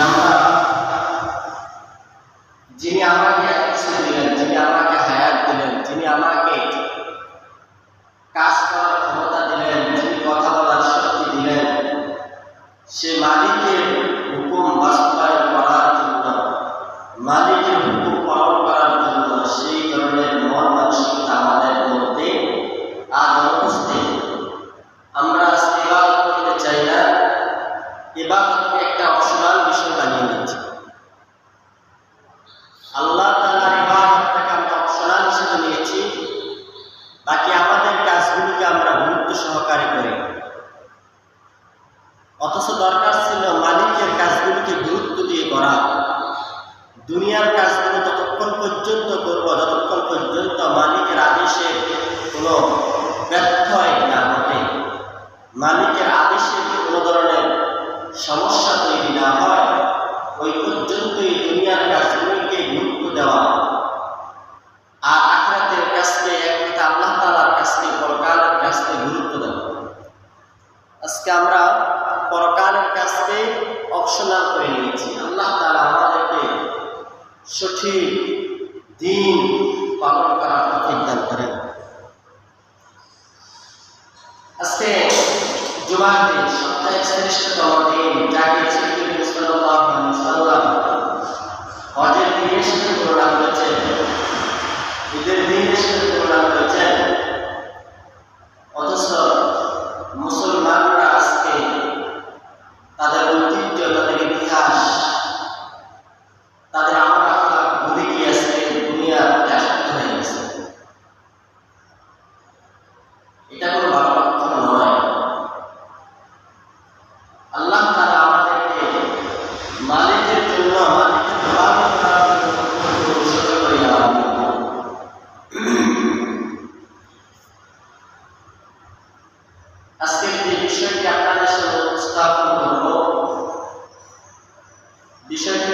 আমরা যিনি আমাকে একশো দিলেন, যিনি আমাকে হায়াত দিলেন, যিনি আমাকে কাজ করার ক্ষমতা দিলেন, যিনি কথা বলার শক্তি দিলেন, সে মালিকের হুকুম বাস্তবায়ন করার জন্য, মালিকের হুকুম পালন করার জন্য সেই ধরনের মন মানসিকতা আমাদের মধ্যে আর অনুপস্থিত। আমরা ইবাদত করতে চাই না, ইবাদতকে একটা অপশনাল বিষয় বানিয়ে নিচ্ছি। আল্লাহ তাআলার ইবাদতটাকে আমরা অপশনাল হিসেবে নিয়েছি, বাকি আমাদের কাজগুলিকে আমরা গুরুত্ব সহকারে করি। অথচ দরকার ছিল মালিকের কাজগুলিকে গুরুত্ব দিয়ে করা। দুনিয়ার কাজগুলো ততক্ষণ পর্যন্ত করব যতক্ষণ পর্যন্ত মালিকের আদেশে কোনো ব্যত্যয় না ঘটে, মালিকের আদেশে কোনো ধরনের সমস্যা তৈরি না হয়, ওই পর্যন্তই দুনিয়ার কাজগুলিকে গুরুত্ব দেওয়া। আর আখিরাতের কাজকে, এক কথা আল্লাহ তাআলার কাজকে, পরকালের কাজকে গুরুত্ব দেওয়া। আজকে আমরা পরকালের কাজকে অপশনাল করে নিয়েছি। আল্লাহ তাআলা আমাদেরকে সঠিক দিন পালন করার তৌফিক দান করেন। আজকে জুমার দিন, সপ্তাহের শ্রেষ্ঠতম দিন, যাকে নবী সাল্লাল্লাহু আলাইহি ওয়াসাল্লাম হজের দিনের সাথে তুলনা করেছেন, ঈদের দিনের সাথে তুলনা করেছেন। অথচ মুসলমানরা আজকে তাদের ঐতিহ্য, তাদের ইতিহাস, তাদের আমরা ভুলে গিয়ে আজকে দুনিয়ার আসক্ত হয়ে গেছে। এটা কোনো ভালো লক্ষণ নয়। আল্লাহ তাআলা আমাদেরকে মালিকের জন্য, মালিকের ইবাদত করার জন্য উৎসর্গ করে দেওয়া। আজকের যে বিষয়টি আপনাদের সামনে উপস্থাপন করব, বিষয়টি